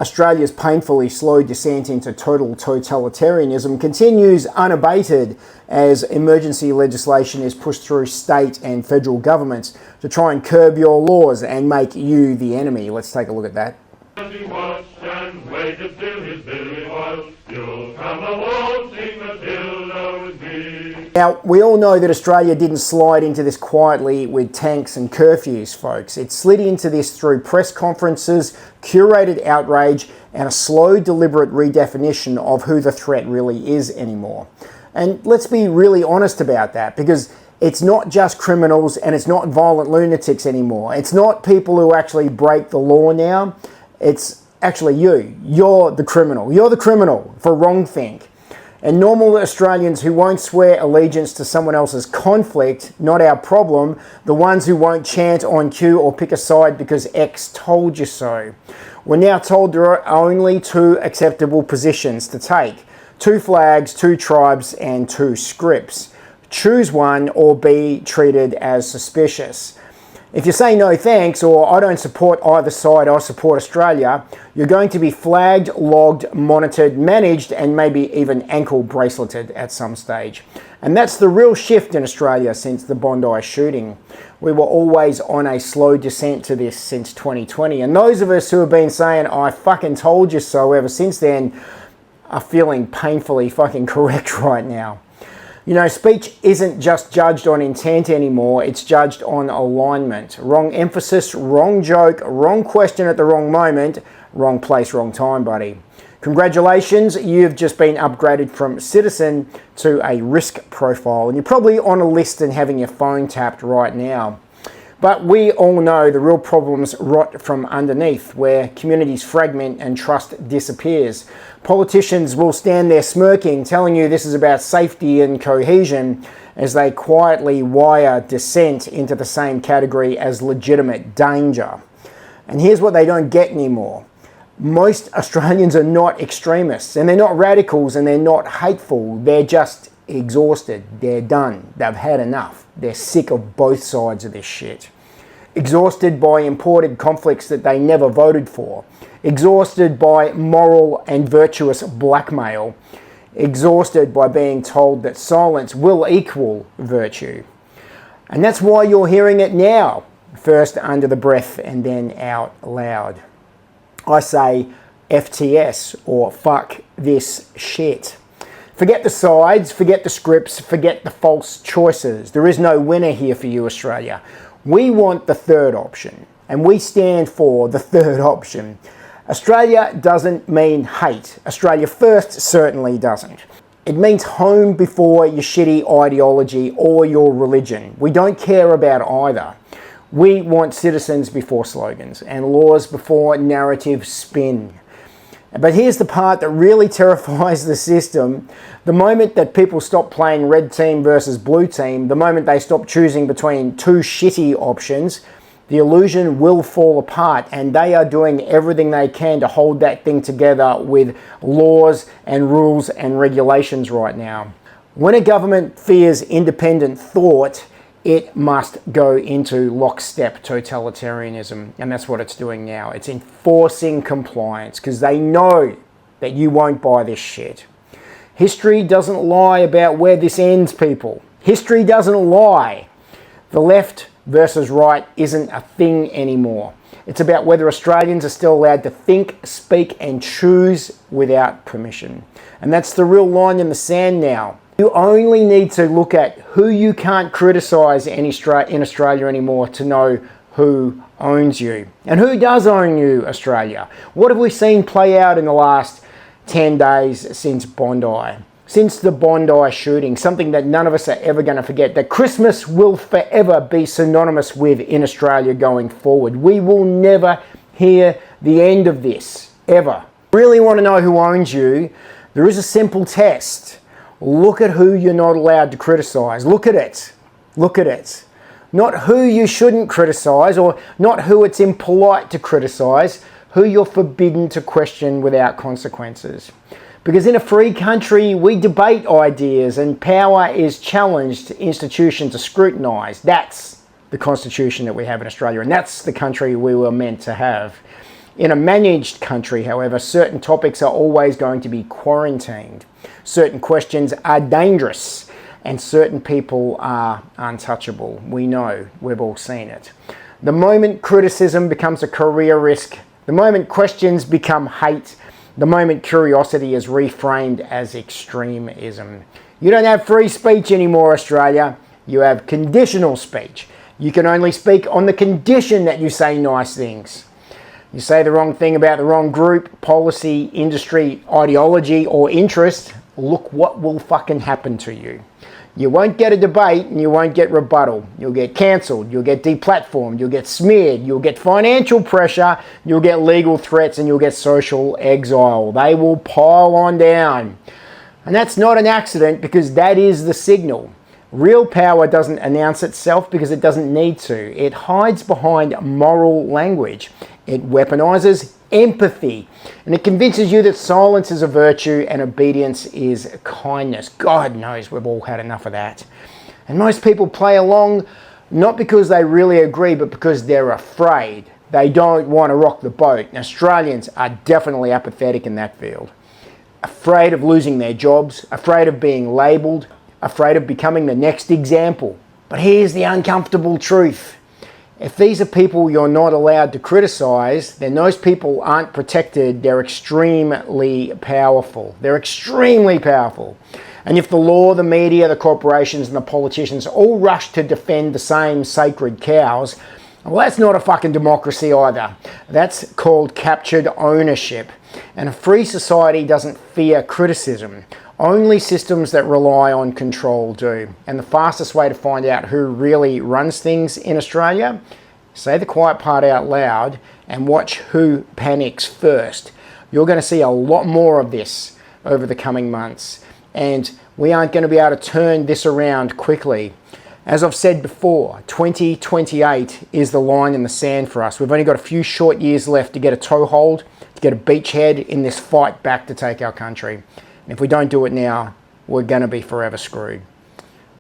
Australia's painfully slow descent into total totalitarianism continues unabated as emergency legislation is pushed through state and federal governments to try and curb your laws and make you the enemy. Let's take a look at that. Now, we all know that Australia didn't slide into this quietly with tanks and curfews, folks. It slid into this through press conferences, curated outrage, and a slow, deliberate redefinition of who the threat really is anymore. And let's be really honest about that, because it's not just criminals and it's not violent lunatics anymore. It's not people who actually break the law now. It's actually you. You're the criminal. You're the criminal for wrongthink. And normal Australians who won't swear allegiance to someone else's conflict, not our problem, the ones who won't chant on cue or pick a side because X told you so. We're now told there are only two acceptable positions to take. Two flags, two tribes, and two scripts. Choose one or be treated as suspicious. If you say no thanks, or I don't support either side, I support Australia, you're going to be flagged, logged, monitored, managed, and maybe even ankle braceleted at some stage. And that's the real shift in Australia since the Bondi shooting. We were always on a slow descent to this since 2020. And those of us who have been saying, I fucking told you so ever since then, are feeling painfully fucking correct right now. You know, speech isn't just judged on intent anymore, it's judged on alignment. Wrong emphasis, wrong joke, wrong question at the wrong moment, wrong place, wrong time, buddy. Congratulations, you've just been upgraded from citizen to a risk profile, and you're probably on a list and having your phone tapped right now. But we all know the real problems rot from underneath, where communities fragment and trust disappears. Politicians will stand there smirking, telling you this is about safety and cohesion, as they quietly wire dissent into the same category as legitimate danger. And here's what they don't get anymore. Most Australians are not extremists, and they're not radicals, and they're not hateful. They're just exhausted. They're done. They've had enough. They're sick of both sides of this shit. Exhausted by imported conflicts that they never voted for. Exhausted by moral and virtuous blackmail. Exhausted by being told that silence will equal virtue. And that's why you're hearing it now. First under the breath and then out loud. I say FTS, or fuck this shit. Forget the sides, forget the scripts, forget the false choices. There is no winner here for you, Australia. We want the third option, and we stand for the third option. Australia doesn't mean hate. Australia first certainly doesn't. It means home before your shitty ideology or your religion. We don't care about either. We want citizens before slogans and laws before narrative spin. But here's the part that really terrifies the system. The moment that people stop playing red team versus blue team, the moment they stop choosing between two shitty options, the illusion will fall apart, and they are doing everything they can to hold that thing together with laws and rules and regulations right now. When a government fears independent thought, it must go into lockstep totalitarianism, and that's what it's doing now. It's enforcing compliance because they know that you won't buy this shit. History doesn't lie about where this ends, people. History doesn't lie. The left versus right isn't a thing anymore. It's about whether Australians are still allowed to think, speak, and choose without permission. And that's the real line in the sand now. You only need to look at who you can't criticise in Australia anymore to know who owns you. And who does own you, Australia? What have we seen play out in the last 10 days since Bondi? Since the Bondi shooting, something that none of us are ever going to forget, that Christmas will forever be synonymous with in Australia going forward. We will never hear the end of this, ever. Really want to know who owns you? There is a simple test. Look at who you're not allowed to criticise. Look at it. Look at it. Not who you shouldn't criticise, or not who it's impolite to criticise, who you're forbidden to question without consequences. Because in a free country, we debate ideas and power is challenged, institutions are scrutinised. That's the constitution that we have in Australia, and that's the country we were meant to have. In a managed country, however, certain topics are always going to be quarantined. Certain questions are dangerous, and certain people are untouchable. We know, we've all seen it. The moment criticism becomes a career risk, the moment questions become hate, the moment curiosity is reframed as extremism. You don't have free speech anymore, Australia. You have conditional speech. You can only speak on the condition that you say nice things. You say the wrong thing about the wrong group, policy, industry, ideology, or interest, look what will fucking happen to you. You won't get a debate and you won't get rebuttal. You'll get cancelled, you'll get deplatformed, you'll get smeared, you'll get financial pressure, you'll get legal threats, and you'll get social exile. They will pile on down. And that's not an accident, because that is the signal. Real power doesn't announce itself because it doesn't need to. It hides behind moral language. It weaponizes empathy, and it convinces you that silence is a virtue and obedience is kindness. God knows we've all had enough of that. And most people play along not because they really agree, but because they're afraid. They don't want to rock the boat. And Australians are definitely apathetic in that field. Afraid of losing their jobs, afraid of being labelled, afraid of becoming the next example. But here's the uncomfortable truth. If these are people you're not allowed to criticise, then those people aren't protected. They're extremely powerful. They're extremely powerful. And if the law, the media, the corporations, and the politicians all rush to defend the same sacred cows, well, that's not a fucking democracy either. That's called captured ownership. And a free society doesn't fear criticism. Only systems that rely on control do. And the fastest way to find out who really runs things in Australia, say the quiet part out loud and watch who panics first. You're going to see a lot more of this over the coming months. And we aren't going to be able to turn this around quickly. As I've said before, 2028 is the line in the sand for us. We've only got a few short years left to get a toehold, to get a beachhead in this fight back to take our country. And if we don't do it now, we're going to be forever screwed.